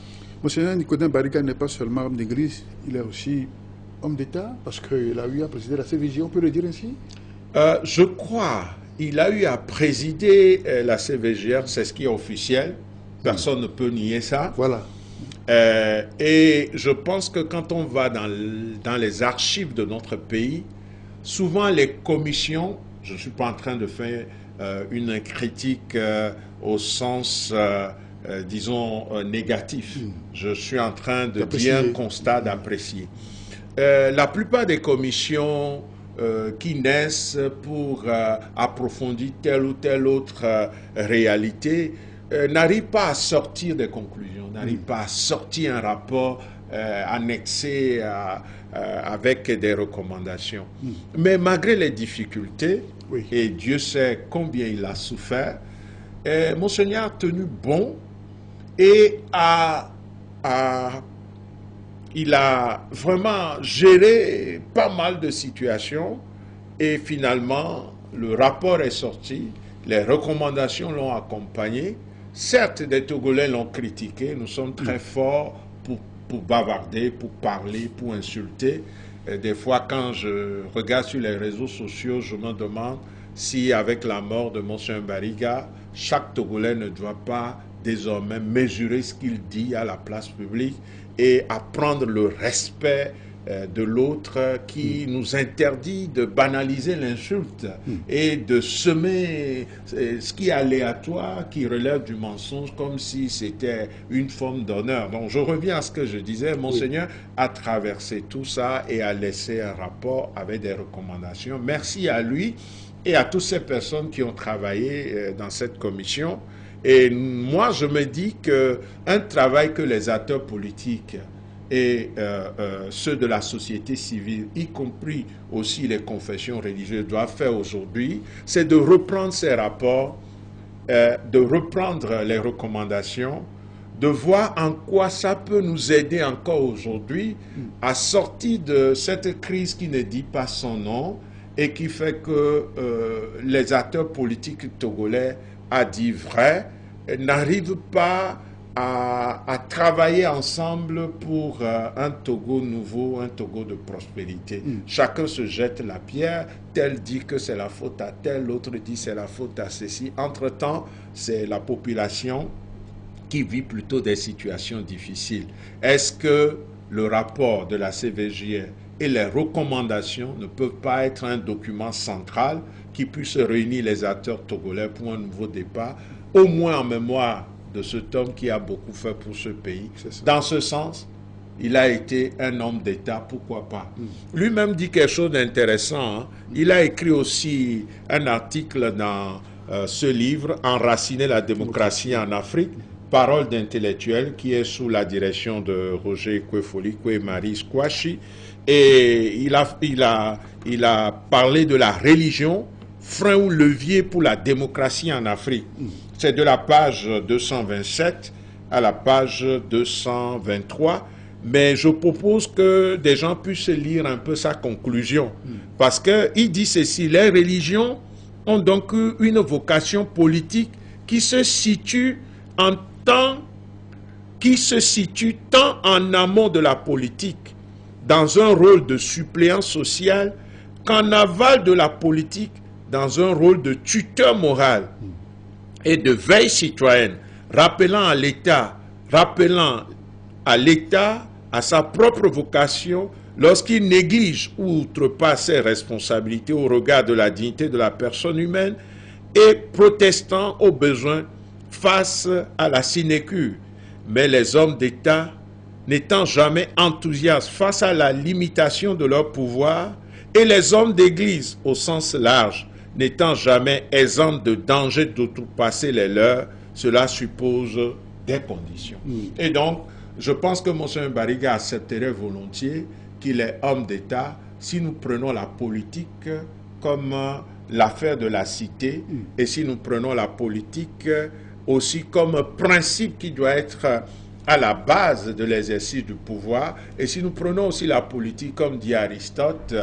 Monseigneur Nicodème Bariga n'est pas seulement homme d'église, il est aussi homme d'État, parce qu'il a eu à présider la CVJ, on peut le dire ainsi? Je crois. Il a eu à présider la CVGR, c'est ce qui est officiel. Personne ne peut nier ça. Voilà. Et je pense que quand on va dans les archives de notre pays, souvent les commissions, je ne suis pas en train de faire une critique au sens, disons, négatif. Je suis en train de dire un constat, d'apprécier. La plupart des commissions qui naissent pour approfondir telle ou telle autre réalité, n'arrivent pas à sortir des conclusions, n'arrivent pas à sortir un rapport annexé avec des recommandations. Mais malgré les difficultés, et Dieu sait combien il a souffert, Monseigneur a tenu bon et il a vraiment géré pas mal de situations et finalement le rapport est sorti, les recommandations l'ont accompagné. Certes, des Togolais l'ont critiqué, nous sommes très forts pour bavarder, pour parler, pour insulter. Et des fois, quand je regarde sur les réseaux sociaux, je me demande si avec la mort de Monseigneur Bariga, chaque Togolais ne doit pas désormais mesurer ce qu'il dit à la place publique et apprendre le respect de l'autre qui nous interdit de banaliser l'insulte et de semer ce qui est aléatoire, qui relève du mensonge comme si c'était une forme d'honneur. Donc je reviens à ce que je disais, Monseigneur a traversé tout ça et a laissé un rapport avec des recommandations. Merci à lui et à toutes ces personnes qui ont travaillé dans cette commission. Et moi, je me dis qu'un travail que les acteurs politiques et ceux de la société civile, y compris aussi les confessions religieuses, doivent faire aujourd'hui, c'est de reprendre ces rapports, de reprendre les recommandations, de voir en quoi ça peut nous aider encore aujourd'hui à sortir de cette crise qui ne dit pas son nom et qui fait que les acteurs politiques togolais, à dire vrai, n'arrivent pas à travailler ensemble pour un Togo nouveau, un Togo de prospérité. Chacun se jette la pierre, tel dit que c'est la faute à tel, l'autre dit c'est la faute à ceci. Entre-temps, c'est la population qui vit plutôt des situations difficiles. Est-ce que le rapport de la CVJR et les recommandations ne peuvent pas être un document central qui puisse réunir les acteurs togolais pour un nouveau départ, au moins en mémoire de cet homme qui a beaucoup fait pour ce pays. Dans ce sens, il a été un homme d'État, pourquoi pas. Lui-même dit quelque chose d'intéressant. Il a écrit aussi un article dans ce livre, Enraciner la démocratie en Afrique, Parole d'intellectuel, qui est sous la direction de Roger Kwefoli et Marie Squashi. Et il a parlé de la religion, frein ou levier pour la démocratie en Afrique. C'est de la page 227 à la page 223. Mais je propose que des gens puissent lire un peu sa conclusion. Parce qu'il dit ceci, les religions ont donc une vocation politique qui se situe tant en amont de la politique, dans un rôle de suppléant social, qu'en aval de la politique, dans un rôle de tuteur moral et de veille citoyenne, rappelant à l'État à sa propre vocation lorsqu'il néglige ou outrepasse ses responsabilités au regard de la dignité de la personne humaine et protestant aux besoins face à la sinécure. Mais les hommes d'État, n'étant jamais enthousiastes face à la limitation de leur pouvoir, et les hommes d'Église au sens large, n'étant jamais exempts de danger d'outrepasser les leurs, cela suppose des conditions. Et donc, je pense que Monseigneur Bariga accepterait volontiers qu'il est homme d'État si nous prenons la politique comme l'affaire de la cité et si nous prenons la politique aussi comme principe qui doit être à la base de l'exercice du pouvoir. Et si nous prenons aussi la politique, comme dit Aristote,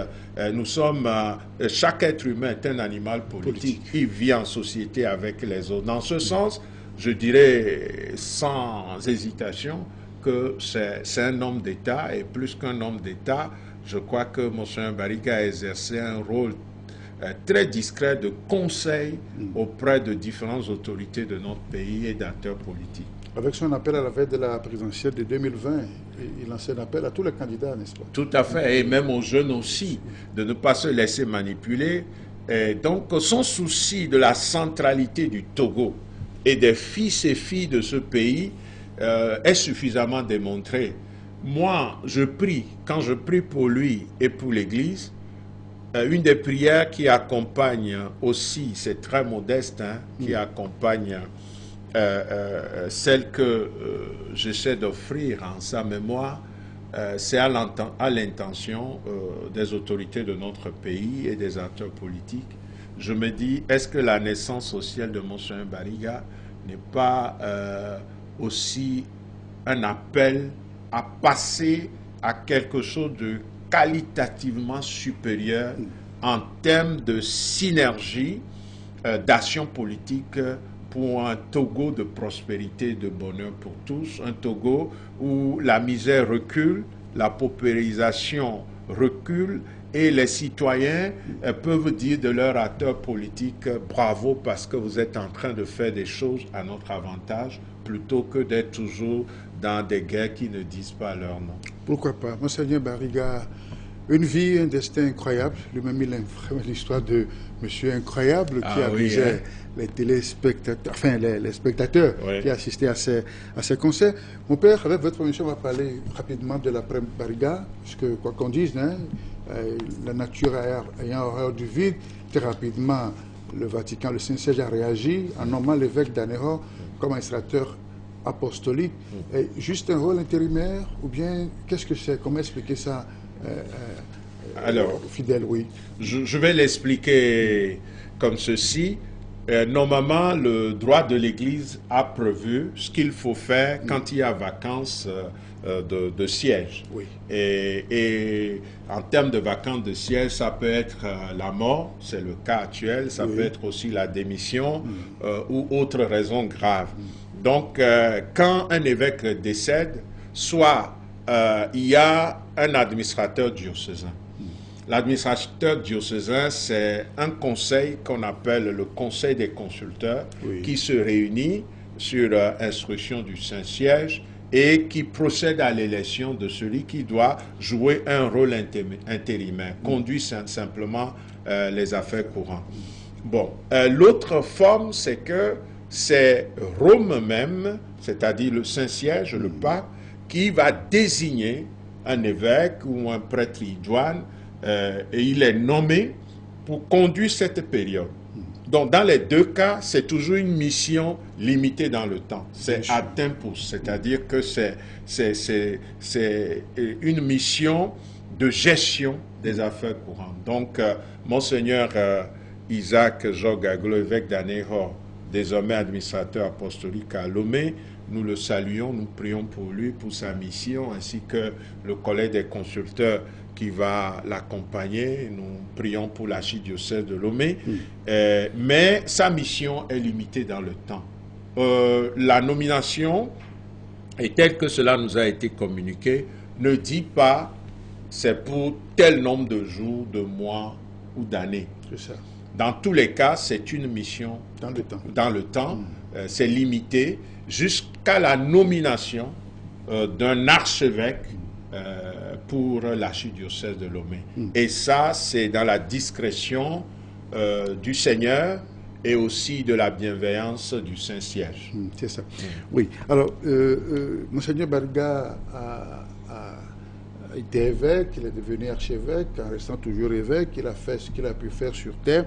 chaque être humain est un animal politique. Il vit en société avec les autres. Dans ce sens, je dirais sans hésitation que c'est un homme d'État, et plus qu'un homme d'État, je crois que Monseigneur Bariga a exercé un rôle très discret de conseil auprès de différentes autorités de notre pays et d'acteurs politiques. Avec son appel à la veille de la présidentielle de 2020, il lance un appel à tous les candidats, n'est-ce pas? Tout à fait, et même aux jeunes aussi, de ne pas se laisser manipuler. Et donc, son souci de la centralité du Togo et des fils et filles de ce pays est suffisamment démontré. Moi, quand je prie pour lui et pour l'Église, une des prières qui accompagne aussi, c'est très modeste, qui accompagne celle que j'essaie d'offrir en sa mémoire, c'est à l'intention des autorités de notre pays et des acteurs politiques. Je me dis, est-ce que la naissance sociale de Monseigneur Bariga n'est pas aussi un appel à passer à quelque chose de qualitativement supérieur en termes de synergie, d'action politique pour un Togo de prospérité et de bonheur pour tous, un Togo où la misère recule, la paupérisation recule et les citoyens peuvent dire de leurs acteurs politiques bravo parce que vous êtes en train de faire des choses à notre avantage plutôt que d'être toujours dans des guerres qui ne disent pas leur nom. Pourquoi pas? Monseigneur Bariga, une vie, un destin incroyable. Lui-même, il a l'histoire de Monsieur Incroyable qui amusait les téléspectateurs, enfin les spectateurs qui assistaient à ces concerts. Mon père, avec votre permission, va parler rapidement de l'après Bariga, puisque quoi qu'on dise, hein, la nature ayant horreur du vide, très rapidement, le Vatican, le Saint-Siège a réagi en nommant l'évêque d'Anéro comme administrateur apostolique. Et juste un rôle intérimaire, ou bien qu'est-ce que c'est? Comment expliquer ça alors, fidèle, oui. Je vais l'expliquer comme ceci. Normalement, le droit de l'Église a prévu ce qu'il faut faire quand il y a vacances de siège. Oui. Et en termes de vacances de siège, ça peut être la mort, c'est le cas actuel, ça peut être aussi la démission ou autre raison grave. Donc, quand un évêque décède, soit il y a un administrateur diocésain. L'administrateur diocésain, c'est un conseil qu'on appelle le conseil des consulteurs qui se réunit sur instruction du Saint-Siège et qui procède à l'élection de celui qui doit jouer un rôle intérimaire, conduit simplement les affaires courantes. Bon, l'autre forme, c'est que c'est Rome même, c'est-à-dire le Saint-Siège, le pape, qui va désigner un évêque ou un prêtre idoine et il est nommé pour conduire cette période. Donc, dans les deux cas, c'est toujours une mission limitée dans le temps. C'est à tempus, c'est-à-dire que c'est une mission de gestion des affaires courantes. Donc, Monseigneur Isaac Jogaglo, évêque d'Anéro, désormais administrateur apostolique à Lomé, nous le saluons, nous prions pour lui, pour sa mission, ainsi que le collège des consulteurs qui va l'accompagner. Nous prions pour l'archidiocèse de Lomé. Mais sa mission est limitée dans le temps. La nomination, et tel que cela nous a été communiqué, ne dit pas c'est pour tel nombre de jours, de mois ou d'années. C'est ça. Dans tous les cas, c'est une mission dans le temps. C'est limité jusqu'à la nomination d'un archevêque pour l'archidiocèse de Lomé. Et ça, c'est dans la discrétion du Seigneur et aussi de la bienveillance du Saint-Siège. C'est ça. Oui. Alors, Monseigneur Bariga a été évêque, il est devenu archevêque, en restant toujours évêque, il a fait ce qu'il a pu faire sur terre.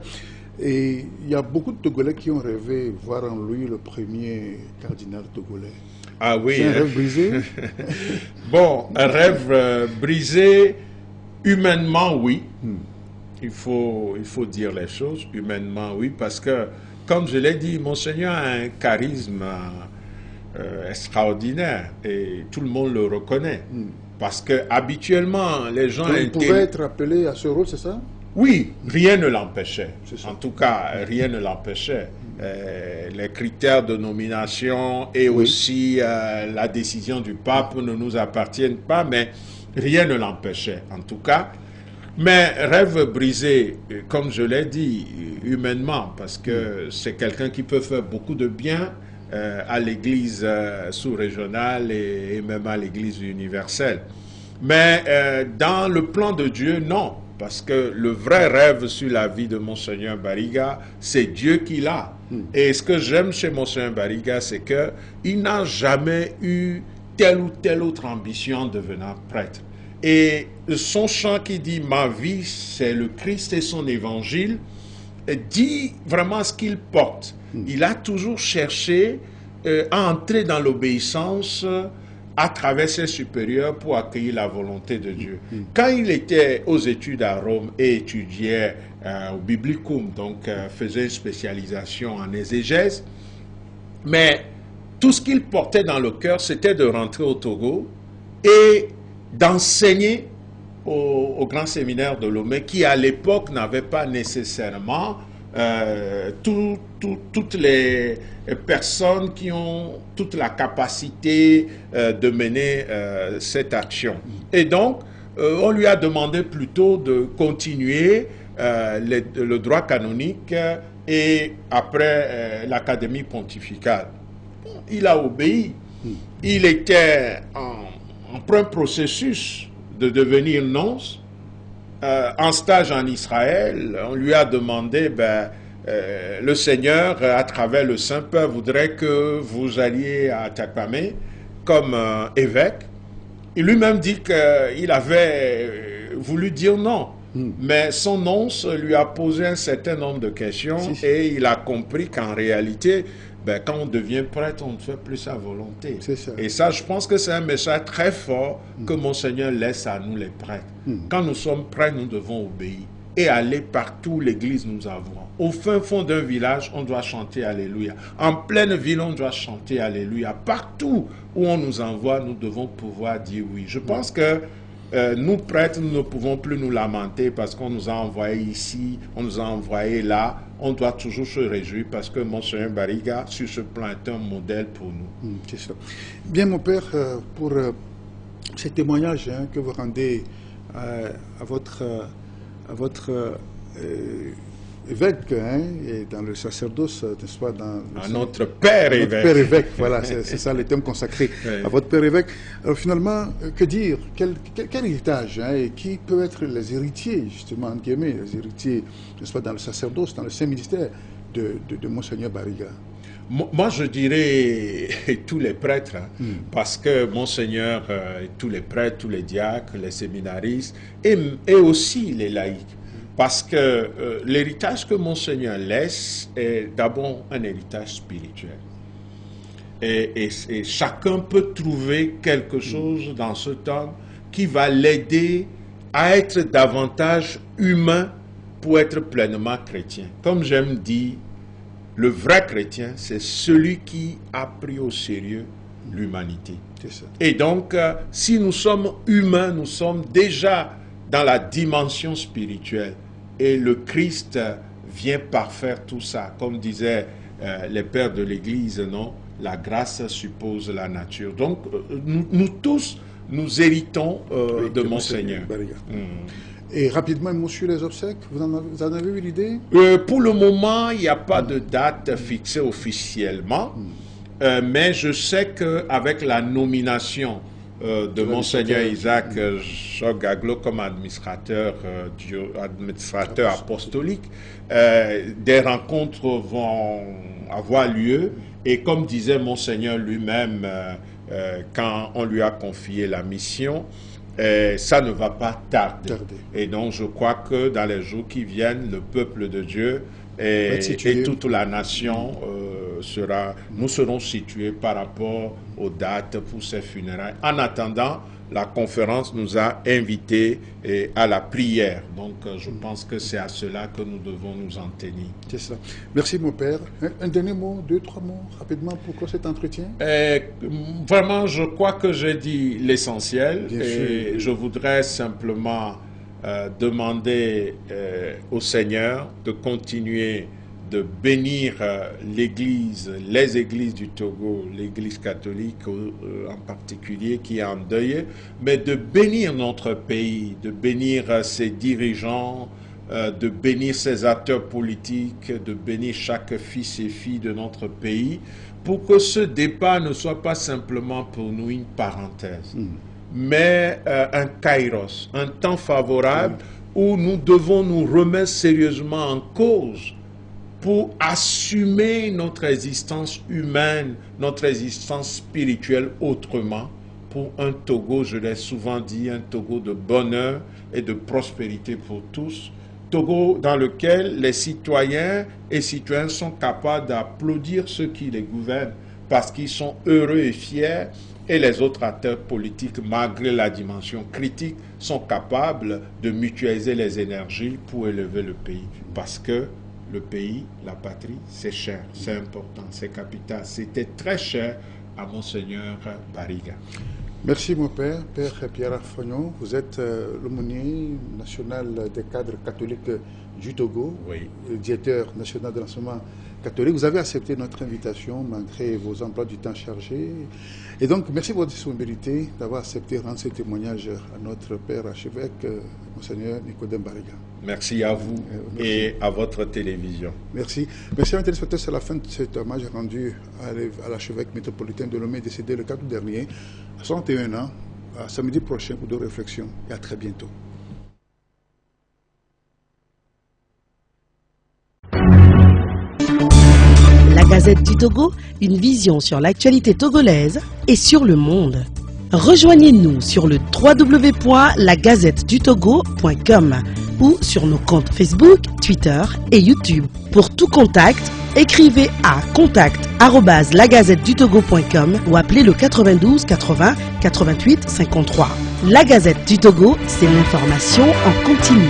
Et il y a beaucoup de Togolais qui ont rêvé voir en lui le premier cardinal togolais. Ah oui. C'est un rêve brisé. Bon, un rêve brisé, humainement, oui. Il faut dire les choses, humainement, oui, parce que, comme je l'ai dit, Monseigneur a un charisme extraordinaire et tout le monde le reconnaît. Parce que habituellement, les gens... Il pouvait être appelé à ce rôle, c'est ça? Oui, rien ne l'empêchait. En tout cas, rien ne l'empêchait. Les critères de nomination et aussi la décision du pape ne nous appartiennent pas, mais rien ne l'empêchait, en tout cas. Mais rêve brisé, comme je l'ai dit, humainement, parce que c'est quelqu'un qui peut faire beaucoup de bien à l'Église sous-régionale et même à l'Église universelle. Mais dans le plan de Dieu, non. Parce que le vrai rêve sur la vie de Monseigneur Bariga, c'est Dieu qui l'a. Et ce que j'aime chez Monseigneur Bariga, c'est qu'il n'a jamais eu telle ou telle autre ambition en devenant prêtre. Et son chant qui dit « Ma vie, c'est le Christ et son évangile », dit vraiment ce qu'il porte. Il a toujours cherché à entrer dans l'obéissance, à travers ses supérieurs pour accueillir la volonté de Dieu. Quand il était aux études à Rome et étudiait au Biblicum, donc faisait une spécialisation en exégèse, mais tout ce qu'il portait dans le cœur, c'était de rentrer au Togo et d'enseigner au grand séminaire de Lomé, qui à l'époque n'avait pas nécessairement toutes les personnes qui ont toute la capacité de mener cette action. Et donc, on lui a demandé plutôt de continuer le droit canonique et après l'académie pontificale. Il a obéi. Il était en plein processus de devenir nonce. En stage en Israël, on lui a demandé, le Seigneur, à travers le Saint-Père, voudrait que vous alliez à Takpamé comme évêque. Il lui-même dit qu'il avait voulu dire non, mais son nonce lui a posé un certain nombre de questions et il a compris qu'en réalité, quand on devient prêtre, on ne fait plus sa volonté. Et ça, je pense que c'est un message très fort que Monseigneur laisse à nous les prêtres. Quand nous sommes prêts, nous devons obéir et aller partout où l'Église nous envoie. Au fin fond d'un village, on doit chanter Alléluia. En pleine ville, on doit chanter Alléluia. Partout où on nous envoie, nous devons pouvoir dire oui. Je pense que nous, prêtres, nous ne pouvons plus nous lamenter parce qu'on nous a envoyés ici, on nous a envoyés là. On doit toujours se réjouir parce que Monseigneur Bariga, sur ce plan, est un modèle pour nous. C'est ça. Bien, mon père, pour ces témoignages que vous rendez à votre évêque, et dans le sacerdoce, n'est-ce pas, à notre père évêque. Notre père évêque, voilà, c'est ça le thème consacré à votre père évêque. Alors finalement, que dire, quel héritage, et qui peut être les héritiers, justement, entre guillemets, les héritiers, n'est-ce pas, dans le sacerdoce, dans le Saint-Ministère de Monseigneur Bariga? Moi, je dirais tous les prêtres, parce que Monseigneur, tous les prêtres, tous les diacres, les séminaristes, et aussi les laïcs. Parce que l'héritage que Monseigneur laisse est d'abord un héritage spirituel. Et chacun peut trouver quelque chose dans cet homme qui va l'aider à être davantage humain pour être pleinement chrétien. Comme j'aime dire, le vrai chrétien, c'est celui qui a pris au sérieux l'humanité. Et donc, si nous sommes humains, nous sommes déjà dans la dimension spirituelle. Et le Christ vient parfaire tout ça. Comme disaient les pères de l'Église, non? La grâce suppose la nature. Donc, nous tous, nous héritons de Monseigneur. Et rapidement, monsieur, les obsèques, vous en avez eu l'idée? Pour le moment, il n'y a pas de date fixée officiellement. Mais je sais qu'avec la nomination de Monseigneur Isaac Jogaglo comme administrateur apostolique, des rencontres vont avoir lieu et comme disait Monseigneur lui-même quand on lui a confié la mission, ça ne va pas tarder. Et donc je crois que dans les jours qui viennent, le peuple de Dieu et toute la nation nous serons situés par rapport aux dates pour ces funérailles. En attendant, la conférence nous a invités à la prière. Donc, je pense que c'est à cela que nous devons nous en tenir. C'est ça. Merci, mon père. Un dernier mot, 2-3 mots, rapidement, pour clore cet entretien? Vraiment, je crois que j'ai dit l'essentiel. Et je voudrais simplement demander au Seigneur de continuer de bénir l'Église, les églises du Togo, l'Église catholique en particulier qui est endeuillée, mais de bénir notre pays, de bénir ses dirigeants, de bénir ses acteurs politiques, de bénir chaque fils et fille de notre pays, pour que ce départ ne soit pas simplement pour nous une parenthèse, mais un kairos, un temps favorable où nous devons nous remettre sérieusement en cause pour assumer notre existence humaine, notre existence spirituelle autrement, pour un Togo, je l'ai souvent dit, un Togo de bonheur et de prospérité pour tous, Togo dans lequel les citoyens et citoyennes sont capables d'applaudir ceux qui les gouvernent parce qu'ils sont heureux et fiers et les autres acteurs politiques, malgré la dimension critique, sont capables de mutualiser les énergies pour élever le pays. Parce que le pays, la patrie, c'est cher, c'est important, c'est capital. C'était très cher à Monseigneur Bariga. Merci mon père, Père Pierre Afognon. Vous êtes l'aumônier national des cadres catholiques du Togo, oui. Le directeur national de l'enseignement catholique. Vous avez accepté notre invitation malgré vos emplois du temps chargés. Et donc, merci pour votre disponibilité d'avoir accepté de rendre ce témoignage à notre père archevêque, Monseigneur Nicodème Bariga. Merci à vous et à votre télévision. Merci. Merci à mes téléspectateurs, c'est la fin de cet hommage rendu à l'archevêque métropolitain de Lomé, décédé le 4 août dernier, à 61 ans, à samedi prochain pour d'autres réflexions et à très bientôt. La Gazette du Togo, une vision sur l'actualité togolaise et sur le monde. Rejoignez-nous sur le www.lagazettedutogo.com ou sur nos comptes Facebook, Twitter et YouTube. Pour tout contact, écrivez à contact@lagazettedutogo.com ou appelez le 92 80 88 53. La Gazette du Togo, c'est l'information en continu.